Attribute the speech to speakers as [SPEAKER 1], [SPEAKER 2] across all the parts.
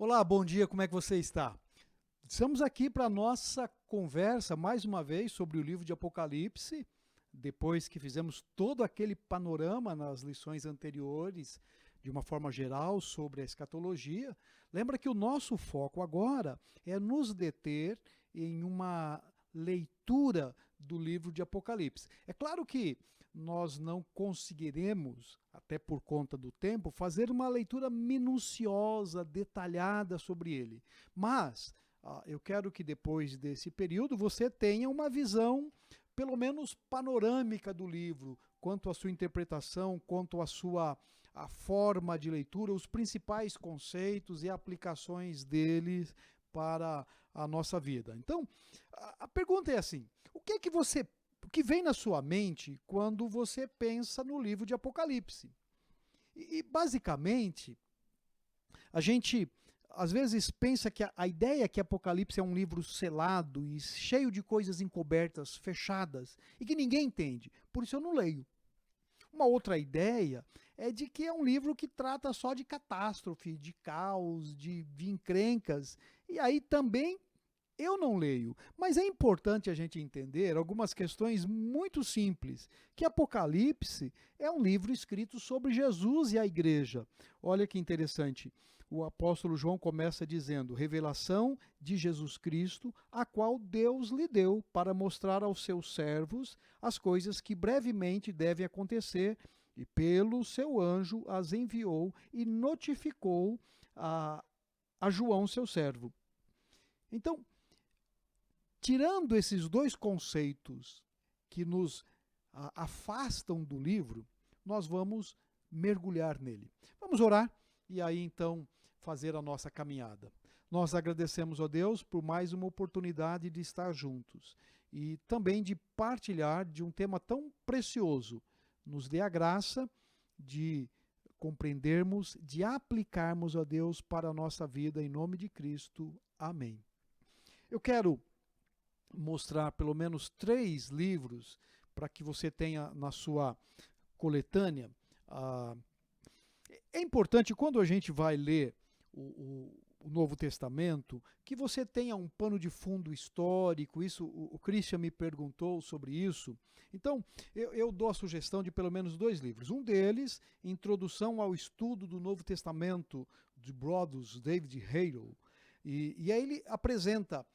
[SPEAKER 1] Olá, bom dia, como é que você está? Estamos aqui para a nossa conversa, mais uma vez, sobre o livro de Apocalipse, depois que fizemos todo aquele panorama nas lições anteriores, de uma forma geral, sobre a escatologia. Lembra que o nosso foco agora é nos deter em uma leitura do livro de Apocalipse. É claro que nós não conseguiremos, até por conta do tempo, fazer uma leitura minuciosa, detalhada sobre ele. Mas eu quero que depois desse período você tenha uma visão, pelo menos panorâmica do livro, quanto à sua interpretação, quanto à sua a forma de leitura, os principais conceitos e aplicações deles para a nossa vida. Então, a pergunta é assim: o que vem na sua mente quando você pensa no livro de Apocalipse? E basicamente, a gente às vezes pensa que a ideia é que Apocalipse é um livro selado e cheio de coisas encobertas, fechadas, e que ninguém entende. Por isso eu não leio. Uma outra ideia é de que é um livro que trata só de catástrofe, de caos, de encrencas. E aí também eu não leio, mas é importante a gente entender algumas questões muito simples, que Apocalipse é um livro escrito sobre Jesus e a igreja. Olha que interessante, o apóstolo João começa dizendo, revelação de Jesus Cristo, a qual Deus lhe deu para mostrar aos seus servos as coisas que brevemente devem acontecer, e pelo seu anjo as enviou e notificou a João, seu servo. Então, tirando esses dois conceitos que nos afastam do livro, nós vamos mergulhar nele. Vamos orar e aí então fazer a nossa caminhada. Nós agradecemos a Deus por mais uma oportunidade de estar juntos e também de partilhar de um tema tão precioso. Nos dê a graça de compreendermos, de aplicarmos a Deus para a nossa vida, em nome de Cristo. Amém. Eu quero mostrar pelo menos 3 livros para que você tenha na sua coletânea. É importante, quando a gente vai ler o Novo Testamento, que você tenha um pano de fundo histórico. Isso, o Christian me perguntou sobre isso. Então, eu dou a sugestão de pelo menos 2 livros. Um deles, Introdução ao Estudo do Novo Testamento, de Brodus David Hale. E aí ele apresenta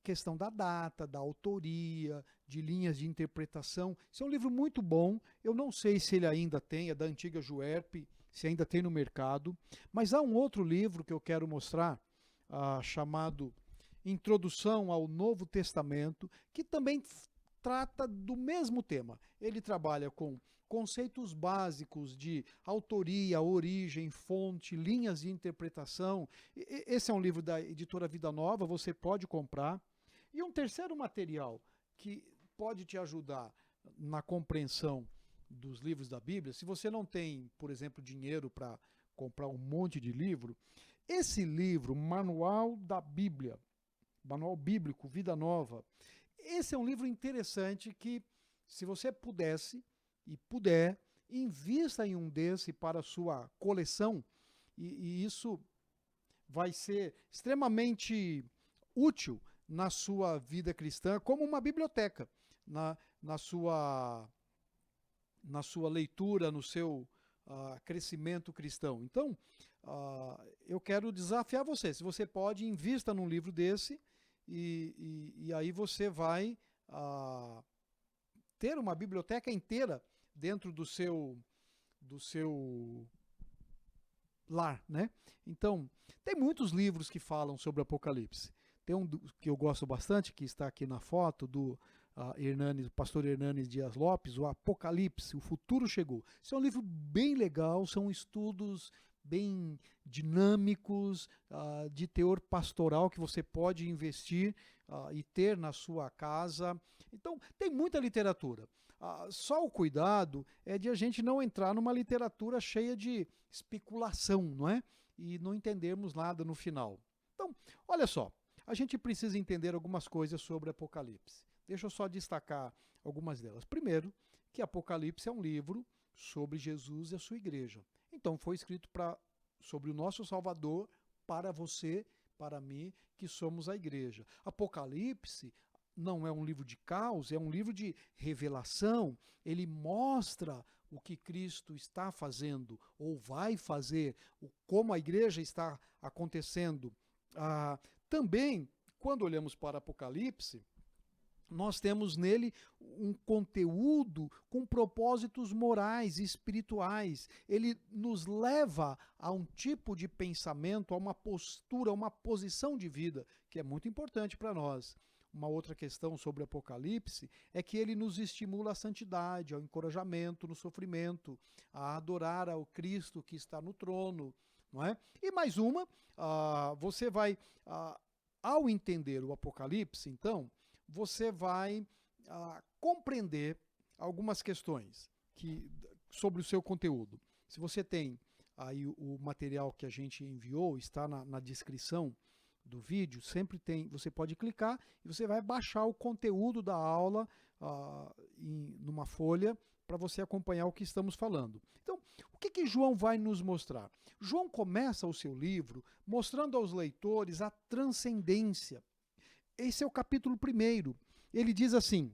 [SPEAKER 1] questão da data, da autoria, de linhas de interpretação. Isso é um livro muito bom. Eu não sei se ele ainda tem, é da antiga Juerp, se ainda tem no mercado. Mas há um outro livro que eu quero mostrar, chamado Introdução ao Novo Testamento, que também trata do mesmo tema. Ele trabalha com conceitos básicos de autoria, origem, fonte, linhas de interpretação. Esse é um livro da editora Vida Nova, você pode comprar. E um terceiro material que pode te ajudar na compreensão dos livros da Bíblia, se você não tem, por exemplo, dinheiro para comprar um monte de livro, esse livro, Manual da Bíblia, Manual Bíblico, Vida Nova, esse é um livro interessante que, se você pudesse e puder, invista em um desse para a sua coleção, e isso vai ser extremamente útil na sua vida cristã, como uma biblioteca, na sua leitura, no seu crescimento cristão. Então, eu quero desafiar você. Se você pode, invista num livro desse e aí você vai ter uma biblioteca inteira dentro do seu lar, né? Então, tem muitos livros que falam sobre Apocalipse. Tem um que eu gosto bastante, que está aqui na foto, do pastor Hernanes Dias Lopes, o Apocalipse, o Futuro Chegou. Esse é um livro bem legal, são estudos bem dinâmicos, de teor pastoral, que você pode investir e ter na sua casa. Então, tem muita literatura. Só o cuidado é de a gente não entrar numa literatura cheia de especulação, não é? E não entendermos nada no final. Então, olha só, a gente precisa entender algumas coisas sobre Apocalipse. Deixa eu só destacar algumas delas. Primeiro, que Apocalipse é um livro sobre Jesus e a sua igreja. Então, foi escrito sobre o nosso Salvador para você, para mim, que somos a igreja. Apocalipse não é um livro de caos, é um livro de revelação. Ele mostra o que Cristo está fazendo ou vai fazer, como a igreja está acontecendo. Também, quando olhamos para Apocalipse, nós temos nele um conteúdo com propósitos morais e espirituais. Ele nos leva a um tipo de pensamento, a uma postura, a uma posição de vida que é muito importante para nós. Uma outra questão sobre o Apocalipse é que ele nos estimula à santidade, ao encorajamento no sofrimento, a adorar ao Cristo que está no trono, não é? E mais uma, você vai, ao entender o Apocalipse, então, você vai compreender algumas questões sobre o seu conteúdo. Se você tem aí o material que a gente enviou, está na descrição do vídeo, sempre tem, você pode clicar e você vai baixar o conteúdo da aula numa folha para você acompanhar o que estamos falando. Então, o que João vai nos mostrar? João começa o seu livro mostrando aos leitores a transcendência. Esse é o capítulo 1. Ele diz assim,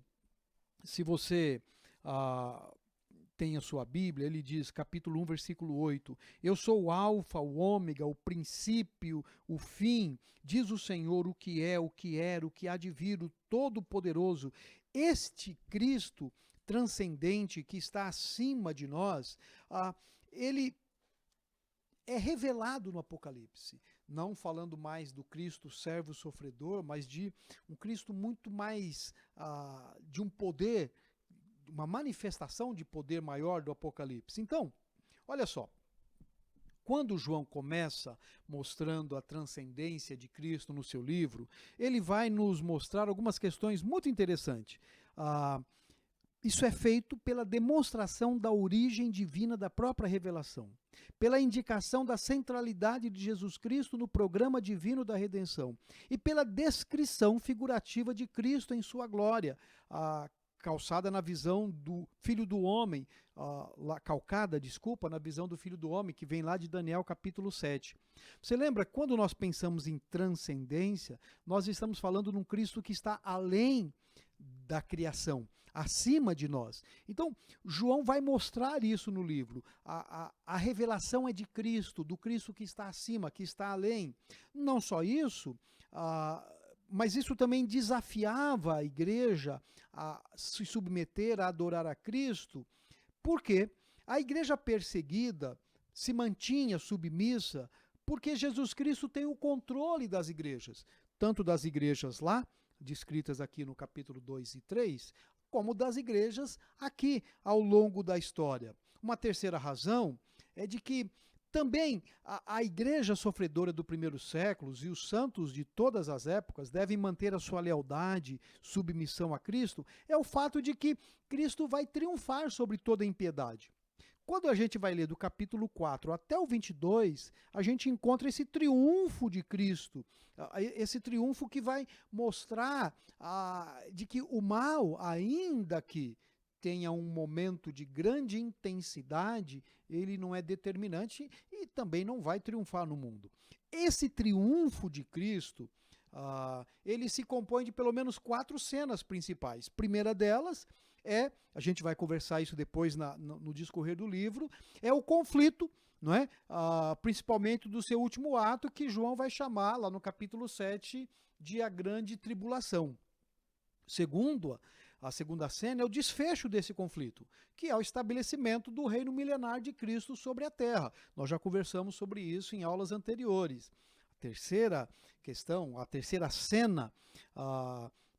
[SPEAKER 1] se você tem a sua Bíblia, ele diz, capítulo 1, versículo 8, eu sou o alfa, o ômega, o princípio, o fim, diz o Senhor, o que é, o que era, o que há de vir, o Todo-Poderoso. Este Cristo transcendente que está acima de nós, ele é revelado no Apocalipse, não falando mais do Cristo servo sofredor, mas de um Cristo muito mais, de um poder, uma manifestação de poder maior do Apocalipse. Então, olha só, quando João começa mostrando a transcendência de Cristo no seu livro, ele vai nos mostrar algumas questões muito interessantes. Isso é feito pela demonstração da origem divina da própria revelação, pela indicação da centralidade de Jesus Cristo no programa divino da redenção e pela descrição figurativa de Cristo em sua glória, calçada na visão do Filho do Homem, calcada, na visão do Filho do Homem, que vem lá de Daniel capítulo 7. Você lembra, quando nós pensamos em transcendência, nós estamos falando num Cristo que está além da criação, acima de nós. Então, João vai mostrar isso no livro. A revelação é de Cristo, do Cristo que está acima, que está além. Não só isso, mas isso também desafiava a igreja a se submeter a adorar a Cristo, porque a igreja perseguida se mantinha submissa, porque Jesus Cristo tem o controle das igrejas, tanto das igrejas lá, descritas aqui no capítulo 2 e 3, como das igrejas aqui ao longo da história. Uma terceira razão é de que também a igreja sofredora do primeiro século e os santos de todas as épocas devem manter a sua lealdade, submissão a Cristo, é o fato de que Cristo vai triunfar sobre toda a impiedade. Quando a gente vai ler do capítulo 4 até o 22, a gente encontra esse triunfo de Cristo, esse triunfo que vai mostrar de que o mal, ainda que tenha um momento de grande intensidade, ele não é determinante e também não vai triunfar no mundo. Esse triunfo de Cristo, ele se compõe de pelo menos 4 cenas principais. Primeira delas a gente vai conversar isso depois no discorrer do livro, é o conflito, não é? Principalmente do seu último ato, que João vai chamar, lá no capítulo 7, de a grande tribulação. A segunda cena é o desfecho desse conflito, que é o estabelecimento do reino milenar de Cristo sobre a terra. Nós já conversamos sobre isso em aulas anteriores. A terceira questão, a terceira cena,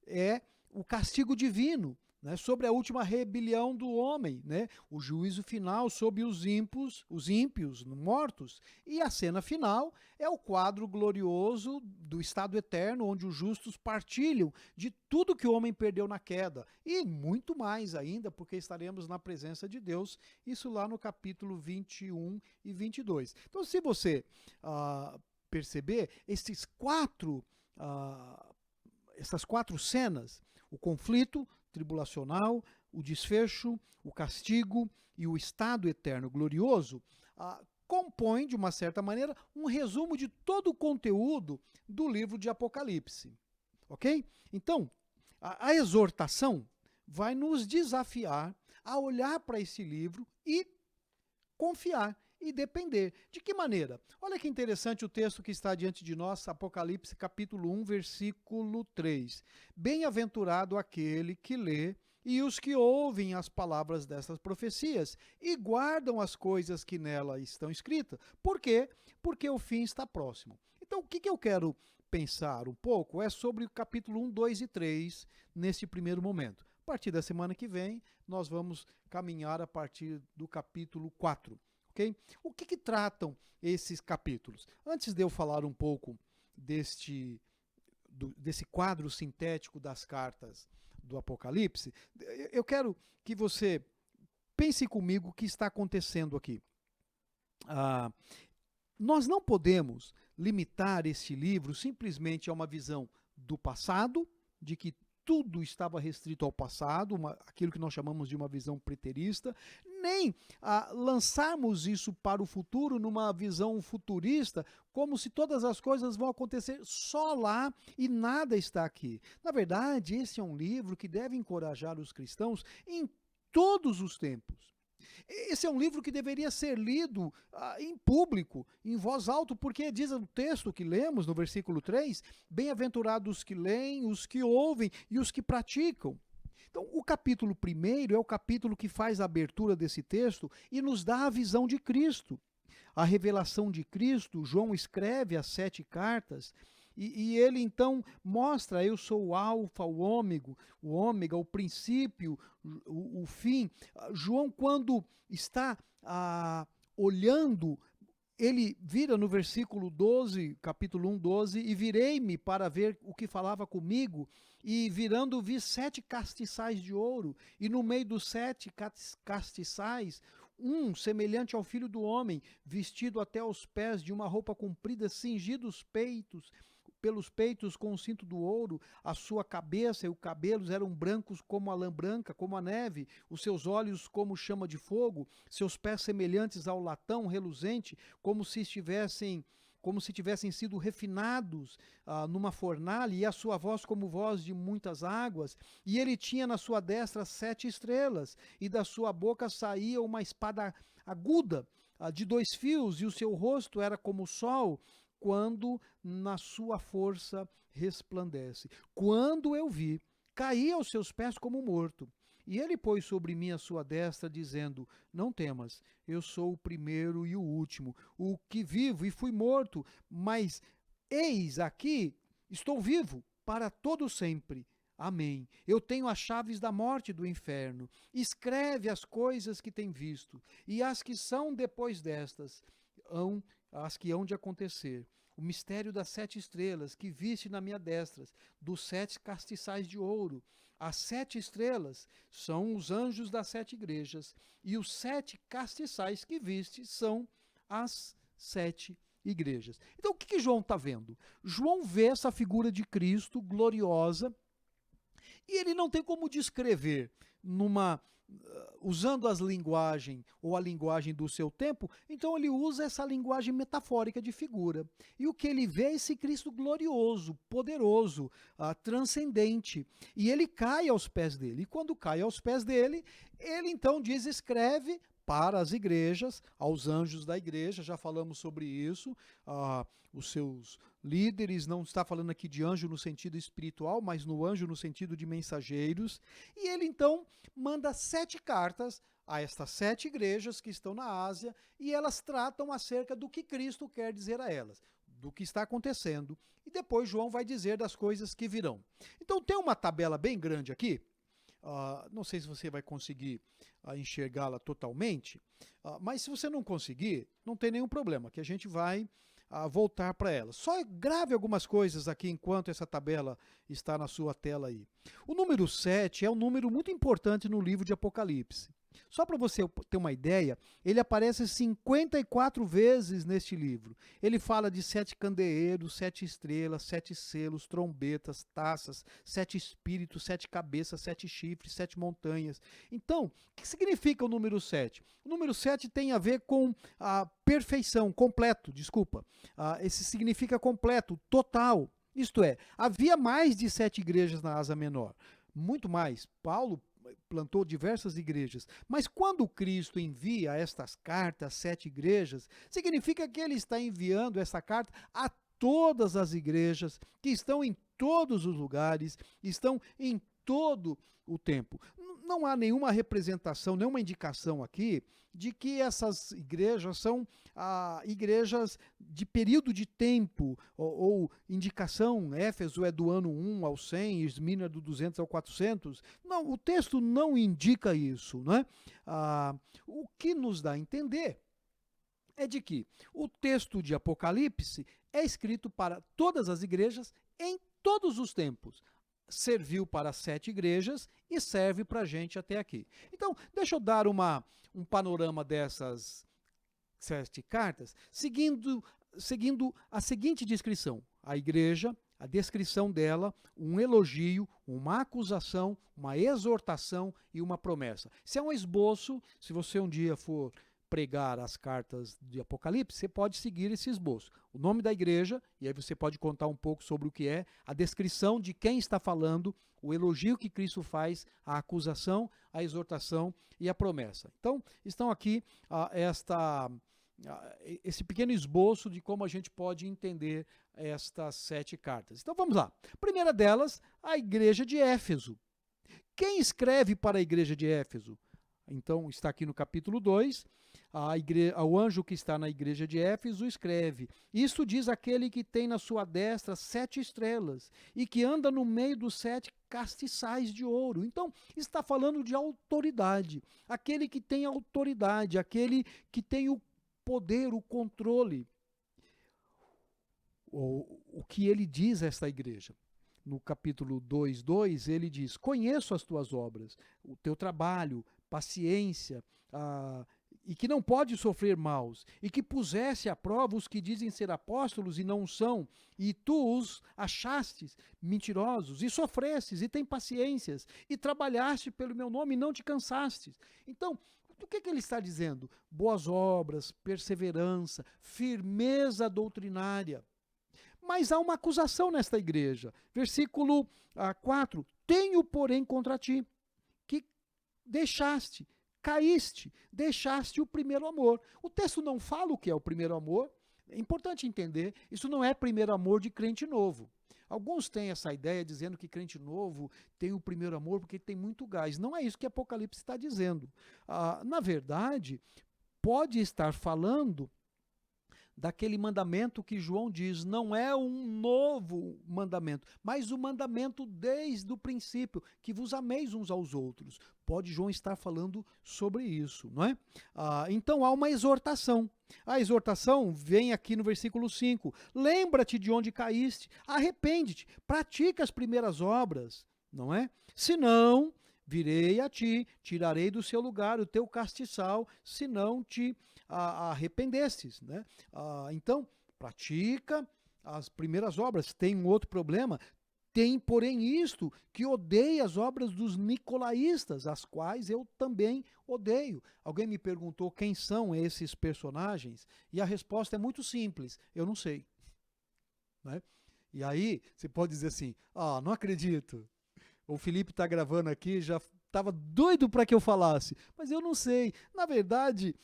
[SPEAKER 1] é o castigo divino, né, sobre a última rebelião do homem, né, o juízo final sobre os ímpios mortos. E a cena final é o quadro glorioso do estado eterno, onde os justos partilham de tudo que o homem perdeu na queda. E muito mais ainda, porque estaremos na presença de Deus, isso lá no capítulo 21 e 22. Então, se você perceber, essas 4 cenas, o conflito tribulacional, o desfecho, o castigo e o estado eterno glorioso, compõe, de uma certa maneira, um resumo de todo o conteúdo do livro de Apocalipse. Ok? Então, a exortação vai nos desafiar a olhar para esse livro e confiar e depender. De que maneira? Olha que interessante o texto que está diante de nós, Apocalipse capítulo 1, versículo 3. Bem-aventurado aquele que lê e os que ouvem as palavras dessas profecias e guardam as coisas que nela estão escritas. Por quê? Porque o fim está próximo. Então, o que eu quero pensar um pouco é sobre o capítulo 1, 2 e 3 nesse primeiro momento. A partir da semana que vem, nós vamos caminhar a partir do capítulo 4. Okay? O que tratam esses capítulos? Antes de eu falar um pouco desse quadro sintético das cartas do Apocalipse, eu quero que você pense comigo o que está acontecendo aqui. Nós não podemos limitar esse livro simplesmente a uma visão do passado, de que tudo estava restrito ao passado, aquilo que nós chamamos de uma visão preterista, nem lançarmos isso para o futuro numa visão futurista, como se todas as coisas vão acontecer só lá e nada está aqui. Na verdade, esse é um livro que deve encorajar os cristãos em todos os tempos. Esse é um livro que deveria ser lido em público, em voz alta, porque diz o texto que lemos no versículo 3, bem-aventurados os que leem, os que ouvem e os que praticam. Então, o capítulo 1 é o capítulo que faz a abertura desse texto e nos dá a visão de Cristo. A revelação de Cristo, João escreve as 7 cartas, e ele então mostra, eu sou o alfa, o ômega, o princípio, o fim. João, quando está olhando, ele vira no versículo 12, capítulo 1, 12, e virei-me para ver o que falava comigo, e virando vi 7 castiçais de ouro, e no meio dos 7 castiçais, um semelhante ao filho do homem, vestido até os pés de uma roupa comprida, cingido pelos peitos com o cinto do ouro, a sua cabeça e os cabelos eram brancos como a lã branca, como a neve, os seus olhos como chama de fogo, seus pés semelhantes ao latão reluzente, como se tivessem sido refinados numa fornalha, e a sua voz como voz de muitas águas, e ele tinha na sua destra 7 estrelas, e da sua boca saía uma espada aguda de 2 fios, e o seu rosto era como o sol, quando na sua força resplandece. Quando eu vi, caí aos seus pés como morto. E ele pôs sobre mim a sua destra, dizendo, não temas, eu sou o primeiro e o último, o que vivo e fui morto, mas eis aqui, estou vivo para todo sempre. Amém. Eu tenho as chaves da morte e do inferno. Escreve as coisas que tem visto, e as que são depois destas, as que hão de acontecer. O mistério das 7 estrelas que viste na minha destra, dos 7 castiçais de ouro. As 7 estrelas são os anjos das 7 igrejas, e os 7 castiçais que viste são as 7 igrejas. Então, o que João está vendo? João vê essa figura de Cristo gloriosa, e ele não tem como descrever usando a linguagem do seu tempo, então ele usa essa linguagem metafórica de figura. E o que ele vê é esse Cristo glorioso, poderoso, transcendente. E ele cai aos pés dele. E quando cai aos pés dele, ele então escreve para as igrejas, aos anjos da igreja, já falamos sobre isso, os seus líderes, não está falando aqui de anjo no sentido espiritual, mas no anjo no sentido de mensageiros, e ele então manda 7 cartas a estas 7 igrejas que estão na Ásia, e elas tratam acerca do que Cristo quer dizer a elas, do que está acontecendo, e depois João vai dizer das coisas que virão. Então tem uma tabela bem grande aqui, não sei se você vai conseguir enxergá-la totalmente, mas se você não conseguir, não tem nenhum problema, que a gente vai voltar para ela. Só grave algumas coisas aqui enquanto essa tabela está na sua tela aí. O número 7 é um número muito importante no livro de Apocalipse. Só para você ter uma ideia, ele aparece 54 vezes neste livro. Ele fala de 7 candeeiros, 7 estrelas, 7 selos, trombetas, taças, 7 espíritos, 7 cabeças, 7 chifres, 7 montanhas. Então, o que significa o número 7? O número 7 tem a ver com a perfeição, completo, desculpa. Esse significa completo, total. Isto é, havia mais de 7 igrejas na Ásia Menor. Muito mais. Paulo plantou diversas igrejas, mas quando Cristo envia estas cartas às 7 igrejas, significa que ele está enviando essa carta a todas as igrejas que estão em todos os lugares, estão em todo o tempo. Não há nenhuma representação, nenhuma indicação aqui de que essas igrejas são igrejas de período de tempo, ou indicação, Éfeso é do ano 1 ao 100, Esmirna do 200 ao 400. Não, o texto não indica isso, né? O que nos dá a entender é de que o texto de Apocalipse é escrito para todas as igrejas em todos os tempos. Serviu para 7 igrejas e serve para a gente até aqui. Então, deixa eu dar um panorama dessas 7 cartas, seguindo a seguinte descrição. A igreja, a descrição dela, um elogio, uma acusação, uma exortação e uma promessa. Se é um esboço, se você um dia for pregar as cartas de Apocalipse, você pode seguir esse esboço. O nome da igreja, e aí você pode contar um pouco sobre o que é, a descrição de quem está falando, o elogio que Cristo faz, a acusação, a exortação e a promessa. Então, estão aqui esse pequeno esboço de como a gente pode entender estas 7 cartas. Então vamos lá. Primeira delas, a igreja de Éfeso. Quem escreve para a igreja de Éfeso? Então está aqui no capítulo 2, o anjo que está na igreja de Éfeso escreve: "Isto diz aquele que tem na sua destra 7 estrelas e que anda no meio dos 7 castiçais de ouro." Então está falando de autoridade, aquele que tem autoridade, aquele que tem o poder, o controle. O que ele diz a esta igreja? No capítulo 2:2, ele diz: "Conheço as tuas obras, o teu trabalho, paciência, e que não pode sofrer maus, e que pusesse à prova os que dizem ser apóstolos e não são, e tu os achastes mentirosos, e sofrestes, e tem paciências, e trabalhaste pelo meu nome e não te cansastes." Então, o que ele está dizendo? Boas obras, perseverança, firmeza doutrinária. Mas há uma acusação nesta igreja. Versículo 4. "Tenho, porém, contra ti, que caíste, deixaste o primeiro amor." O texto não fala o que é o primeiro amor. É importante entender, isso não é primeiro amor de crente novo. Alguns têm essa ideia dizendo que crente novo tem o primeiro amor porque tem muito gás. Não é isso que Apocalipse está dizendo. Na verdade, pode estar falando daquele mandamento que João diz, não é um novo mandamento, mas o mandamento desde o princípio, que vos ameis uns aos outros. Pode João estar falando sobre isso, não é? Então há uma exortação. A exortação vem aqui no versículo 5. "Lembra-te de onde caíste, arrepende-te, pratica as primeiras obras", não é? "Senão, virei a ti, tirarei do seu lugar o teu castiçal, se não te arrependestes", né? Então, pratica as primeiras obras. Tem um outro problema. "Tem, porém, isto, que odeia as obras dos nicolaístas, as quais eu também odeio." Alguém me perguntou quem são esses personagens, e a resposta é muito simples: eu não sei. Né? E aí, você pode dizer assim: não acredito. O Felipe está gravando aqui, já estava doido para que eu falasse, mas eu não sei. Na verdade,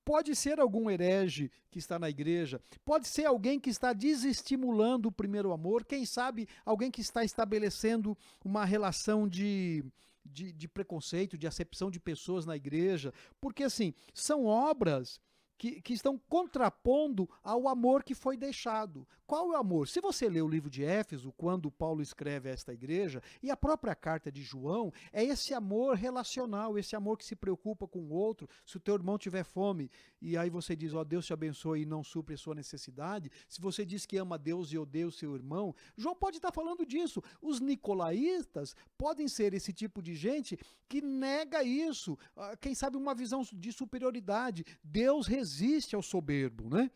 [SPEAKER 1] pode ser algum herege que está na igreja, pode ser alguém que está desestimulando o primeiro amor, quem sabe alguém que está estabelecendo uma relação de preconceito, de acepção de pessoas na igreja, porque assim, são obras que estão contrapondo ao amor que foi deixado. Qual é o amor? Se você lê o livro de Éfeso, quando Paulo escreve a esta igreja, e a própria carta de João, é esse amor relacional, esse amor que se preocupa com o outro. Se o teu irmão tiver fome, e aí você diz, ó, Deus te abençoe e não supre a sua necessidade, se você diz que ama Deus e odeia o seu irmão, João pode estar falando disso. Os nicolaítas podem ser esse tipo de gente que nega isso, quem sabe uma visão de superioridade. Deus resiste ao soberbo, né?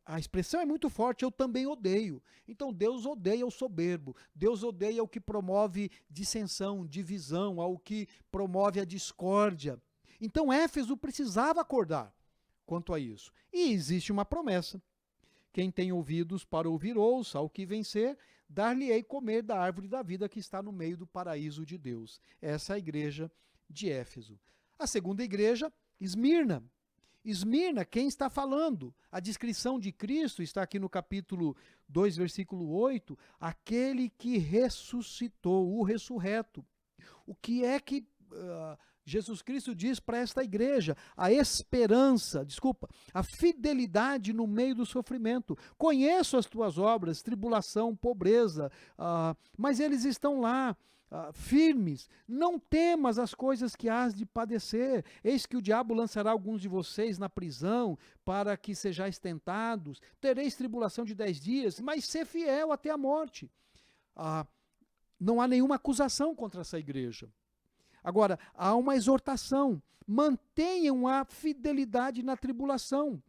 [SPEAKER 1] A expressão é muito forte, eu também odeio. Então Deus odeia o soberbo, Deus odeia o que promove dissensão, divisão, ao que promove a discórdia. Então Éfeso precisava acordar quanto a isso. E existe uma promessa. Quem tem ouvidos para ouvir, ouça. Ao que vencer, dar-lhe-ei comer da árvore da vida que está no meio do paraíso de Deus. Essa é a igreja de Éfeso. A segunda igreja, Esmirna. Esmirna, quem está falando? A descrição de Cristo está aqui no capítulo 2, versículo 8. Aquele que ressuscitou, o ressurreto. O que é que Jesus Cristo diz para esta igreja? A esperança, a fidelidade no meio do sofrimento. Conheço as tuas obras, tribulação, pobreza, mas eles estão lá, firmes. Não temas as coisas que hás de padecer. Eis que o diabo lançará alguns de vocês na prisão, para que sejais tentados. Tereis tribulação de 10 dias, mas ser fiel até a morte. Não há nenhuma acusação contra essa igreja. Agora, há uma exortação. Mantenham a fidelidade na tribulação.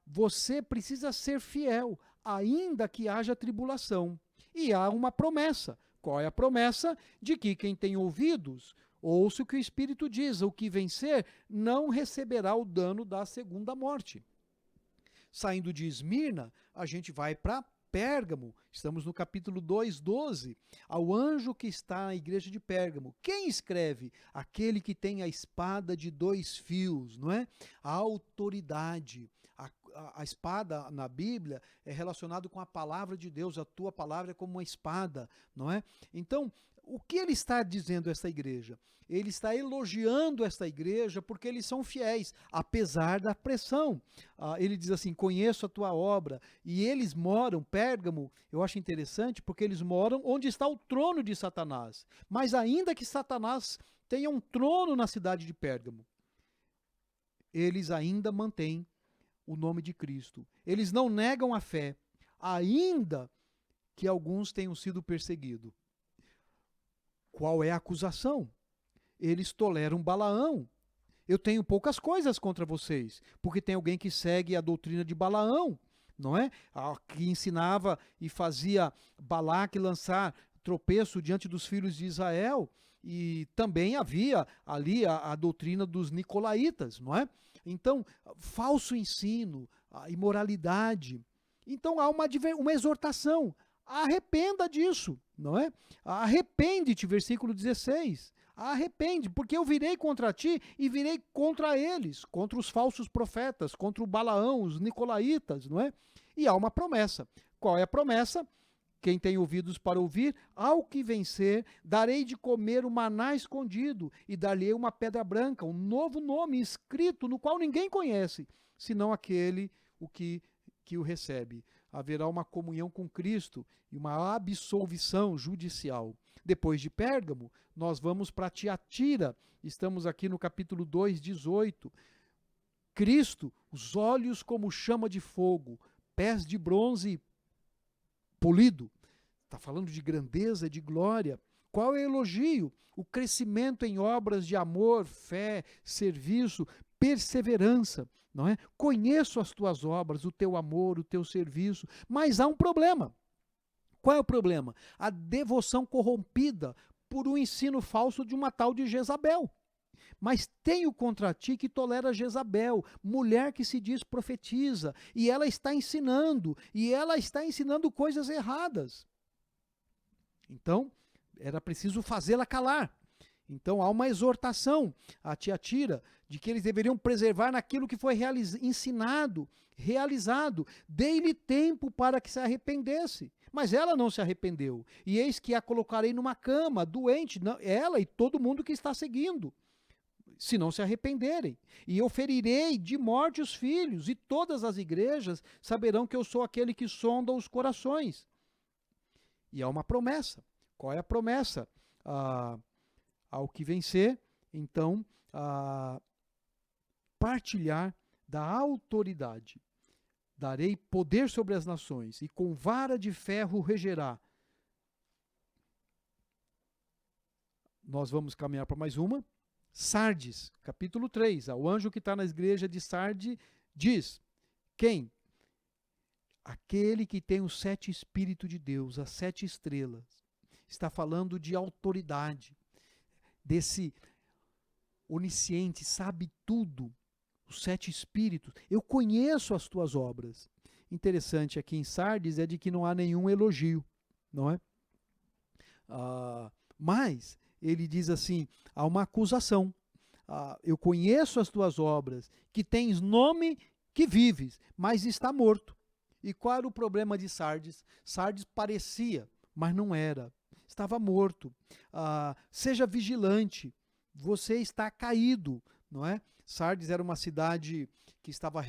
[SPEAKER 1] Você precisa ser fiel, ainda que haja tribulação. E há uma promessa. Qual é a promessa? De que quem tem ouvidos, ouça o que o Espírito diz. O que vencer não receberá o dano da segunda morte. Saindo de Esmirna, a gente vai para Pérgamo. Estamos no capítulo 2, 12. Ao anjo que está na igreja de Pérgamo. Quem escreve? Aquele que tem a espada de 2 fios, não é? A autoridade. A espada na Bíblia é relacionado com a palavra de Deus. A tua palavra é como uma espada, não é? Então, o que ele está dizendo a esta igreja? Ele está elogiando esta igreja porque eles são fiéis, apesar da pressão. Ele diz assim, conheço a tua obra. E eles moram, Pérgamo, eu acho interessante, porque eles moram onde está o trono de Satanás. Mas ainda que Satanás tenha um trono na cidade de Pérgamo, eles ainda mantêm o nome de Cristo. Eles não negam a fé, ainda que alguns tenham sido perseguidos. Qual é a acusação? Eles toleram Balaão. Eu tenho poucas coisas contra vocês, porque tem alguém que segue a doutrina de Balaão, não é? Que ensinava e fazia Balaque lançar tropeço diante dos filhos de Israel, e também havia ali a doutrina dos nicolaítas, não é? Então, falso ensino, a imoralidade. Então há uma exortação. Arrependa disso, não é? Arrepende-te, versículo 16. Arrepende, porque eu virei contra ti e virei contra eles, contra os falsos profetas, contra o Balaão, os nicolaítas, não é? E há uma promessa. Qual é a promessa? Quem tem ouvidos para ouvir, ao que vencer, darei de comer o maná escondido e dar-lhe uma pedra branca, um novo nome escrito, no qual ninguém conhece, senão aquele que o recebe. Haverá uma comunhão com Cristo e uma absolvição judicial. Depois de Pérgamo, nós vamos para Tiatira. Estamos aqui no capítulo 2, 18. Cristo, os olhos como chama de fogo, pés de bronze polido. Está falando de grandeza, de glória. Qual é o elogio? O crescimento em obras de amor, fé, serviço, perseverança, não é? Conheço as tuas obras, o teu amor, o teu serviço, mas há um problema. Qual é o problema? A devoção corrompida por um ensino falso de uma tal de Jezabel. Mas tenho contra ti que tolera Jezabel, mulher que se diz profetiza, e ela está ensinando coisas erradas. Então, era preciso fazê-la calar. Então, há uma exortação a Tiatira de que eles deveriam preservar naquilo que foi ensinado, realizado. Dei-lhe tempo para que se arrependesse. Mas ela não se arrependeu. E eis que a colocarei numa cama, doente, ela e todo mundo que está seguindo. se não se arrependerem. E eu ferirei de morte os filhos, e todas as igrejas saberão que eu sou aquele que sonda os corações. E há uma promessa. Qual é a promessa? Ao que vencer, então, partilhar da autoridade. Darei poder sobre as nações, e com vara de ferro regerá. Nós vamos caminhar para mais uma. Sardes, capítulo 3. O anjo que está na igreja de Sardes diz: quem? Aquele que tem os 7 Espíritos de Deus, as 7 estrelas. Está falando de autoridade, desse onisciente, sabe tudo, os 7 Espíritos. Eu conheço as tuas obras. Interessante aqui em Sardes é de que não há nenhum elogio, não é? Mas ele diz assim, há uma acusação. Eu conheço as tuas obras, que tens nome que vives, mas está morto. E qual era o problema de Sardes? Sardes parecia, mas não era. Estava morto. Seja vigilante, você está caído, não é? Sardes era uma cidade que estava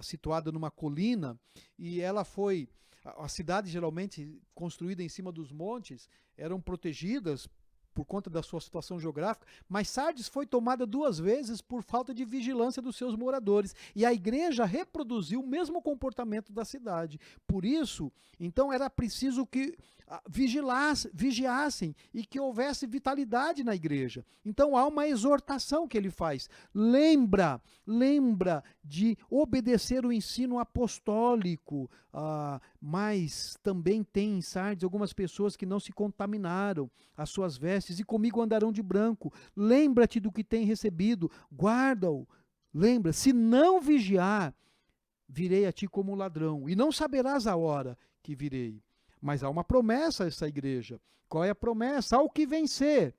[SPEAKER 1] situada numa colina, e ela foi... As cidades geralmente construídas em cima dos montes eram protegidas por conta da sua situação geográfica, mas Sardes foi tomada 2 vezes por falta de vigilância dos seus moradores, e a igreja reproduziu o mesmo comportamento da cidade. Por isso, então era preciso que vigiassem e que houvesse vitalidade na igreja. Então há uma exortação que ele faz. Lembra de obedecer o ensino apostólico, mas também tem em Sardes algumas pessoas que não se contaminaram as suas vestes e comigo andarão de branco. Lembra-te do que tem recebido, guarda-o. Lembra, se não vigiar, virei a ti como ladrão, e não saberás a hora que virei. Mas há uma promessa a essa igreja. Qual é a promessa? Ao que vencer,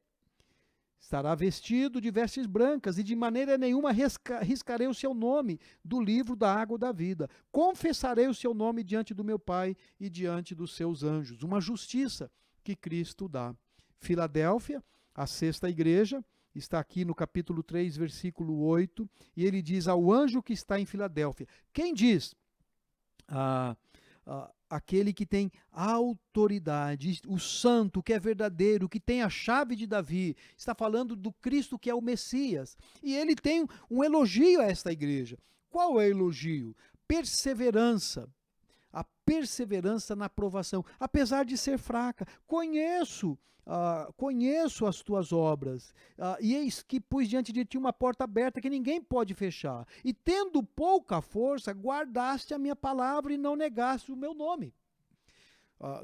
[SPEAKER 1] estará vestido de vestes brancas, e de maneira nenhuma riscarei o seu nome do livro da água da vida. Confessarei o seu nome diante do meu Pai e diante dos seus anjos. Uma justiça que Cristo dá. Filadélfia, a 6ª igreja, está aqui no capítulo 3, versículo 8, e ele diz ao anjo que está em Filadélfia. Quem diz? Aquele que tem autoridade, o santo, que é verdadeiro, que tem a chave de Davi. Está falando do Cristo que é o Messias. E ele tem um elogio a esta igreja. Qual é o elogio? Perseverança. A perseverança na provação, apesar de ser fraca. Conheço as tuas obras, e eis que pus diante de ti uma porta aberta que ninguém pode fechar. E tendo pouca força, guardaste a minha palavra e não negaste o meu nome.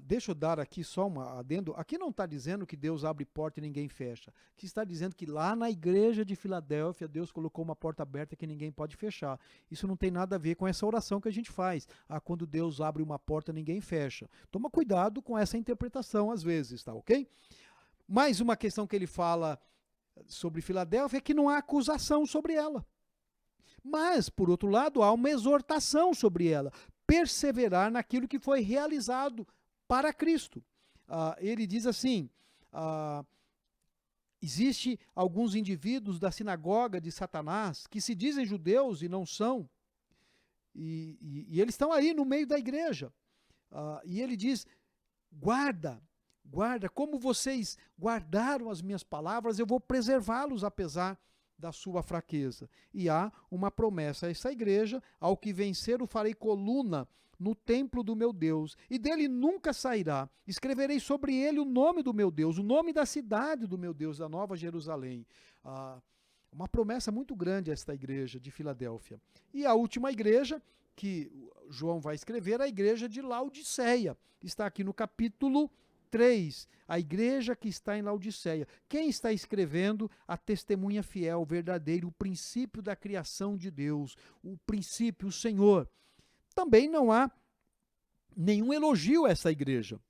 [SPEAKER 1] Deixa eu dar aqui só uma adendo. Aqui não está dizendo que Deus abre porta e ninguém fecha. Aqui está dizendo que lá na igreja de Filadélfia, Deus colocou uma porta aberta que ninguém pode fechar. Isso não tem nada a ver com essa oração que a gente faz. Quando Deus abre uma porta, ninguém fecha. Toma cuidado com essa interpretação às vezes, tá ok? Mais uma questão que ele fala sobre Filadélfia é que não há acusação sobre ela. Mas, por outro lado, há uma exortação sobre ela. Perseverar naquilo que foi realizado para Cristo. Ele diz assim, existe alguns indivíduos da sinagoga de Satanás que se dizem judeus e não são, e eles estão aí no meio da igreja. E ele diz, guarda, como vocês guardaram as minhas palavras, eu vou preservá-los apesar da sua fraqueza. E há uma promessa a essa igreja: ao que vencer o farei coluna no templo do meu Deus, e dele nunca sairá. Escreverei sobre ele o nome do meu Deus, o nome da cidade do meu Deus, da Nova Jerusalém. Uma promessa muito grande a esta igreja de Filadélfia. E a última igreja que João vai escrever, a igreja de Laodiceia. Está aqui no capítulo 3, a igreja que está em Laodiceia. Quem está escrevendo? A testemunha fiel, verdadeira, o princípio da criação de Deus, o princípio, o Senhor. Também não há nenhum elogio a essa igreja,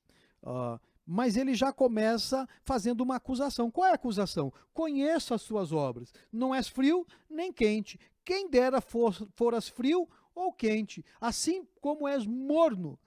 [SPEAKER 1] mas ele já começa fazendo uma acusação. Qual é a acusação? Conheço as suas obras, não és frio nem quente. Quem dera foras frio ou quente, assim como és morno.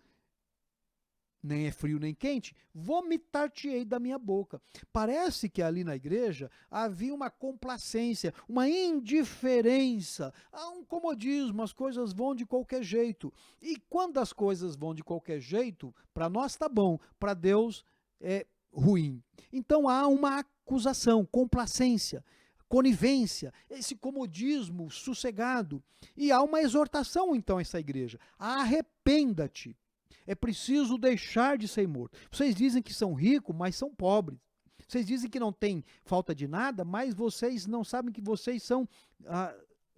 [SPEAKER 1] nem é frio nem quente, vomitar-te-ei da minha boca. Parece que ali na igreja havia uma complacência, uma indiferença, há um comodismo, as coisas vão de qualquer jeito. E quando as coisas vão de qualquer jeito, para nós está bom, para Deus é ruim. Então há uma acusação, complacência, conivência, esse comodismo sossegado. E há uma exortação então a essa igreja: arrependa-te. É preciso deixar de ser morto. Vocês dizem que são ricos, mas são pobres. Vocês dizem que não tem falta de nada, mas vocês não sabem que vocês são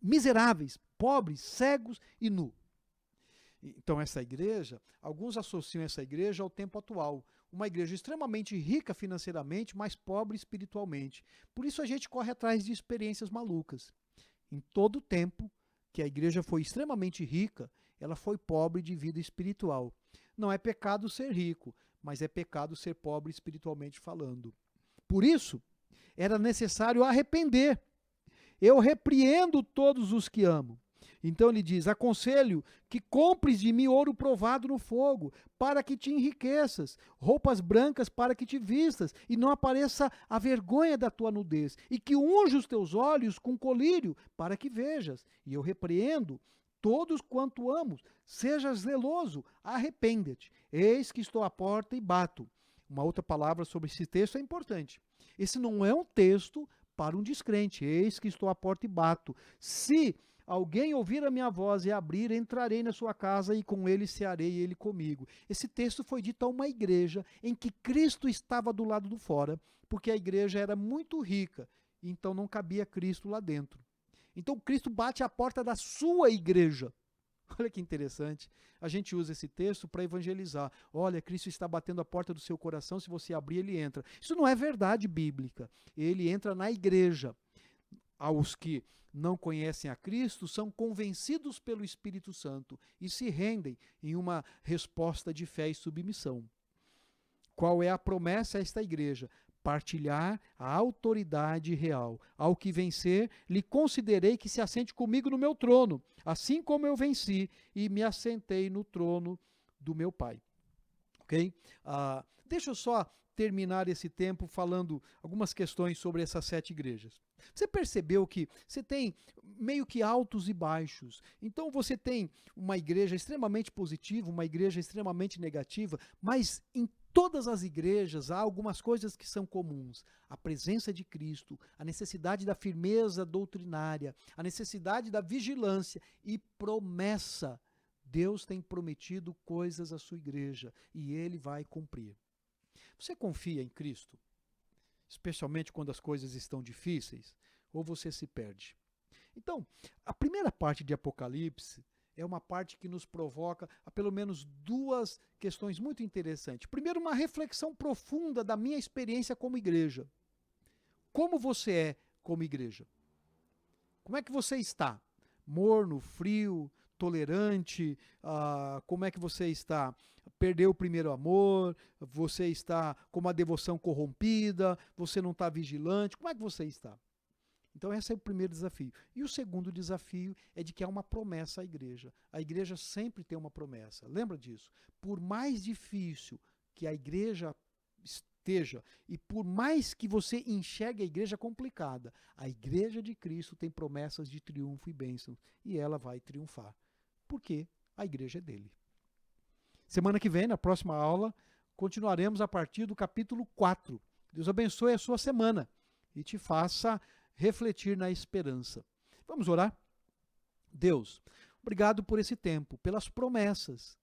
[SPEAKER 1] miseráveis, pobres, cegos e nus. Então essa igreja, alguns associam essa igreja ao tempo atual. Uma igreja extremamente rica financeiramente, mas pobre espiritualmente. Por isso a gente corre atrás de experiências malucas. Em todo o tempo que a igreja foi extremamente rica, ela foi pobre de vida espiritual. Não é pecado ser rico, mas é pecado ser pobre espiritualmente falando. Por isso, era necessário arrepender. Eu repreendo todos os que amo. Então ele diz: aconselho que compres de mim ouro provado no fogo, para que te enriqueças, roupas brancas para que te vistas, e não apareça a vergonha da tua nudez, e que unja os teus olhos com colírio, para que vejas. E eu repreendo todos quanto amo, seja zeloso, arrepende-te. Eis que estou à porta e bato. Uma outra palavra sobre esse texto é importante. Esse não é um texto para um descrente. Eis que estou à porta e bato. Se alguém ouvir a minha voz e abrir, entrarei na sua casa e com ele cearei e ele comigo. Esse texto foi dito a uma igreja em que Cristo estava do lado do fora, porque a igreja era muito rica, então não cabia Cristo lá dentro. Então Cristo bate à porta da sua igreja. Olha que interessante. A gente usa esse texto para evangelizar. Olha, Cristo está batendo a porta do seu coração, se você abrir, ele entra. Isso não é verdade bíblica. Ele entra na igreja. Aos que não conhecem a Cristo, são convencidos pelo Espírito Santo e se rendem em uma resposta de fé e submissão. Qual é a promessa a esta igreja? Partilhar a autoridade real. Ao que vencer, lhe considerei que se assente comigo no meu trono, assim como eu venci e me assentei no trono do meu Pai. Ok? Deixa eu só terminar esse tempo falando algumas questões sobre essas 7 igrejas. Você percebeu que você tem meio que altos e baixos. Então você tem uma igreja extremamente positiva, uma igreja extremamente negativa, mas em todas as igrejas há algumas coisas que são comuns. A presença de Cristo, a necessidade da firmeza doutrinária, a necessidade da vigilância e promessa. Deus tem prometido coisas à sua igreja e Ele vai cumprir. Você confia em Cristo? Especialmente quando as coisas estão difíceis? Ou você se perde? Então, a primeira parte de Apocalipse é uma parte que nos provoca a pelo menos 2 questões muito interessantes. Primeiro, uma reflexão profunda da minha experiência como igreja. Como você é como igreja? Como é que você está? Morno, frio, tolerante? Como é que você está? Perdeu o primeiro amor? Você está com uma devoção corrompida? Você não está vigilante? Como é que você está? Então esse é o primeiro desafio. E o segundo desafio é de que há uma promessa à igreja. A igreja sempre tem uma promessa. Lembra disso? Por mais difícil que a igreja esteja, e por mais que você enxergue a igreja complicada, a igreja de Cristo tem promessas de triunfo e bênção. E ela vai triunfar. Porque a igreja é dele. Semana que vem, na próxima aula, continuaremos a partir do capítulo 4. Deus abençoe a sua semana e te faça refletir na esperança. Vamos orar? Deus, obrigado por esse tempo, pelas promessas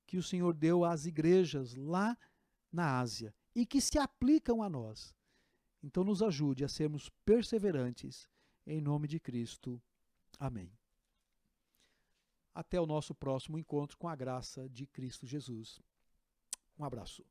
[SPEAKER 1] que o Senhor deu às igrejas lá na Ásia e que se aplicam a nós. Então nos ajude a sermos perseverantes, em nome de Cristo. Amém. Até o nosso próximo encontro com a graça de Cristo Jesus. Um abraço.